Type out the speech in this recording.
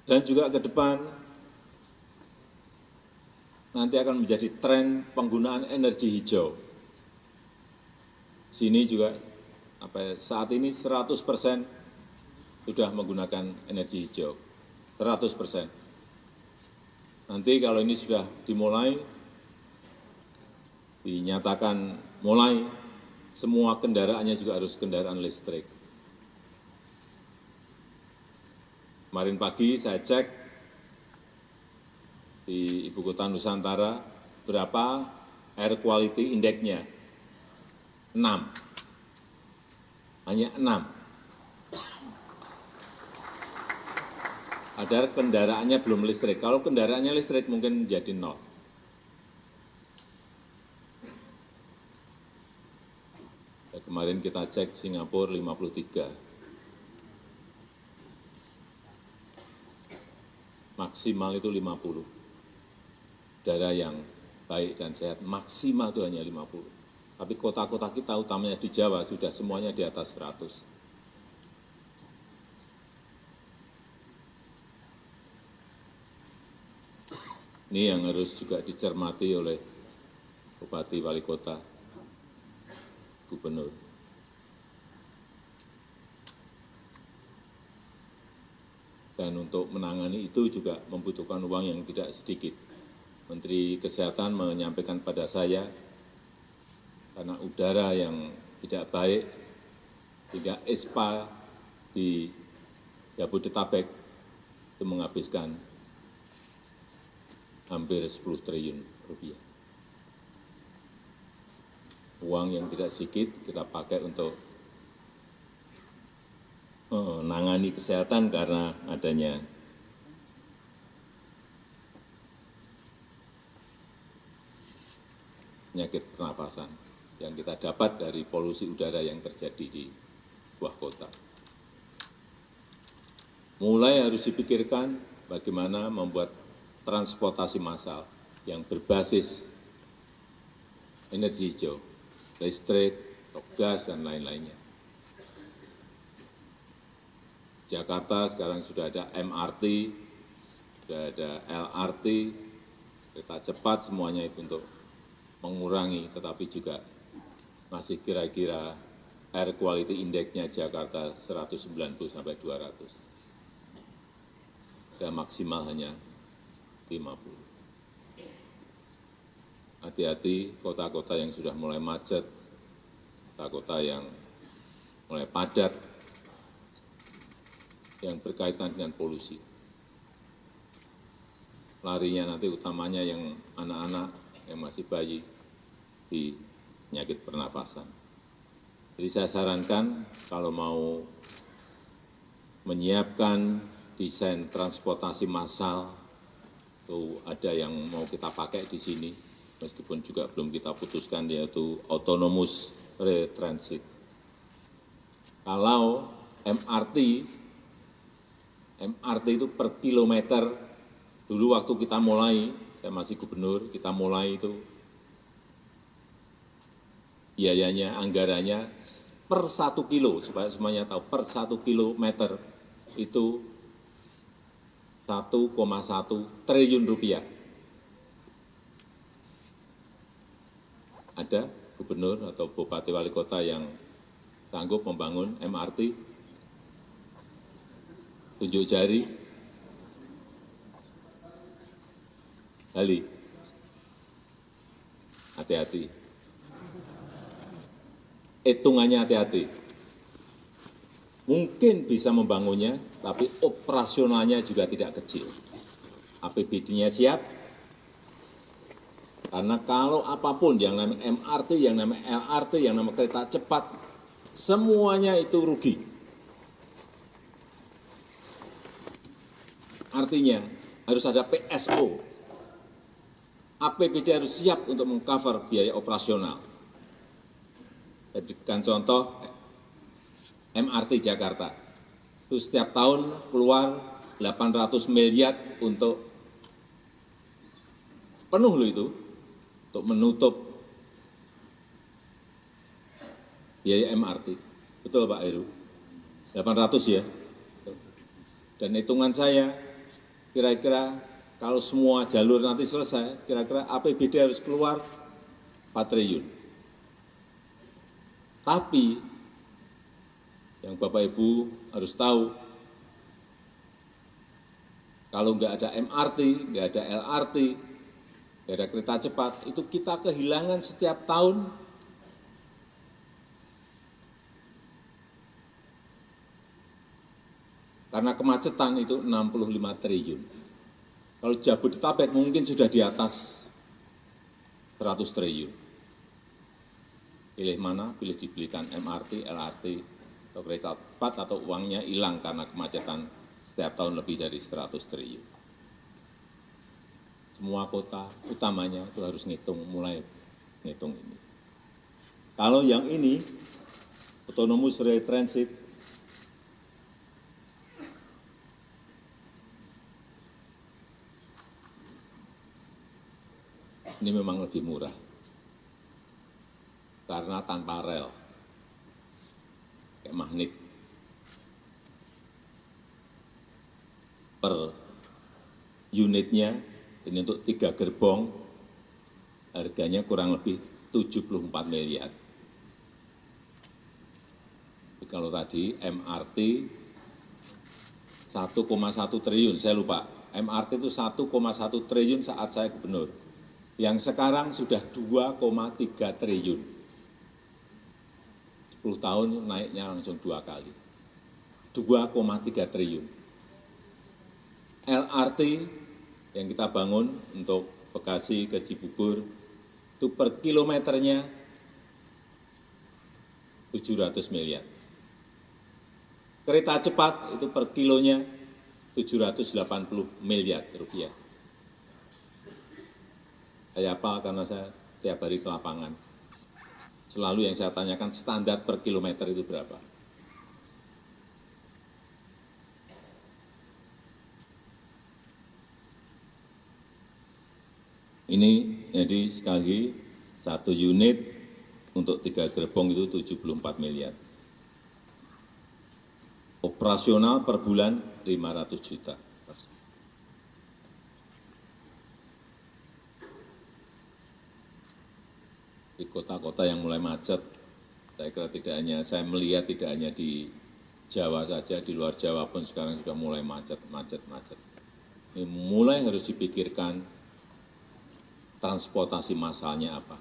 Dan juga ke depan nanti akan menjadi tren penggunaan energi hijau. Sini juga saat ini 100% sudah menggunakan energi hijau, 100%. Nanti kalau ini sudah dimulai, dinyatakan mulai, semua kendaraannya juga harus kendaraan listrik. Kemarin pagi saya cek di Ibu Kota Nusantara, berapa air quality index-nya? 6. Hanya 6. Padahal kendaraannya belum listrik. Kalau kendaraannya listrik mungkin jadi 0. Kemarin kita cek Singapura 53. Maksimal itu 50. Udara yang baik dan sehat maksimal itu hanya 50. Tapi kota-kota kita utamanya di Jawa sudah semuanya di atas 100. Ini yang harus juga dicermati oleh Bupati, Wali Kota, Gubernur. Dan untuk menangani itu juga membutuhkan uang yang tidak sedikit. Menteri Kesehatan menyampaikan pada saya, karena udara yang tidak baik, hingga ISPA di Jabodetabek itu menghabiskan hampir 10 triliun rupiah. Uang yang tidak sedikit kita pakai untuk menangani kesehatan karena adanya penyakit pernapasan yang kita dapat dari polusi udara yang terjadi di sebuah kota. Mulai harus dipikirkan bagaimana membuat transportasi massal yang berbasis energi hijau, listrik, atau gas, dan lain-lainnya. Jakarta sekarang sudah ada MRT, sudah ada LRT, kereta cepat, semuanya itu untuk mengurangi, tetapi juga masih kira-kira air quality index-nya Jakarta 190 sampai 200. Dan maksimal hanya 50. Hati-hati kota-kota yang sudah mulai macet, kota-kota yang mulai padat, yang berkaitan dengan polusi. Larinya nanti utamanya yang anak-anak, yang masih bayi, di penyakit pernafasan. Jadi saya sarankan kalau mau menyiapkan desain transportasi massal, itu ada yang mau kita pakai di sini, meskipun juga belum kita putuskan, yaitu autonomous rail transit. Kalau MRT itu per kilometer, dulu waktu kita mulai, saya masih gubernur, kita mulai itu biayanya, anggarannya per 1 kilo, supaya semuanya tahu, per 1 kilometer itu 1,1 triliun rupiah. Ada gubernur atau bupati wali kota yang sanggup membangun MRT? Tunjuk jari. Ali, hati-hati. Hitungannya hati-hati. Mungkin bisa membangunnya, tapi operasionalnya juga tidak kecil. APBD-nya siap, karena kalau apapun yang namanya MRT, yang namanya LRT, yang namanya kereta cepat, semuanya itu rugi. Artinya harus ada PSO. APBD harus siap untuk mengcover biaya operasional. Saya berikan contoh MRT Jakarta. Itu setiap tahun keluar 800 miliar untuk penuh loh itu, untuk menutup biaya MRT. Betul Pak Heru? 800 ya. Dan hitungan saya, kira-kira kalau semua jalur nanti selesai, kira-kira APBD harus keluar 4 triliun. Tapi yang Bapak Ibu harus tahu, kalau nggak ada MRT, nggak ada LRT, nggak ada kereta cepat, itu kita kehilangan setiap tahun karena kemacetan itu 65 triliun. Kalau Jabodetabek mungkin sudah di atas 100 triliun. Pilih mana? Pilih dibelikan MRT, LRT, atau kereta cepat, atau uangnya hilang karena kemacetan setiap tahun lebih dari 100 triliun. Semua kota utamanya itu harus mulai ngitung ini. Kalau yang ini, autonomous rail transit, ini memang lebih murah, karena tanpa rel, kayak magnet, per unitnya, ini untuk 3 gerbong, harganya kurang lebih 74 miliar. Jadi kalau tadi MRT 1,1 triliun, saya lupa, MRT itu 1,1 triliun saat saya gubernur. Yang sekarang sudah 2,3 triliun. 10 tahun naiknya langsung 2 kali. 2,3 triliun. LRT yang kita bangun untuk Bekasi ke Cibubur, itu per kilometernya 700 miliar. Kereta cepat itu per kilonya 780 miliar rupiah. Saya apa? Karena saya tiap hari ke lapangan. Selalu yang saya tanyakan standar per kilometer itu berapa. Ini jadi sekali lagi, 1 unit untuk 3 gerbong itu 74 miliar. Operasional per bulan 500 juta. Di kota-kota yang mulai macet, saya kira saya melihat tidak hanya di Jawa saja, di luar Jawa pun sekarang sudah mulai macet. Ini mulai harus dipikirkan transportasi massalnya apa.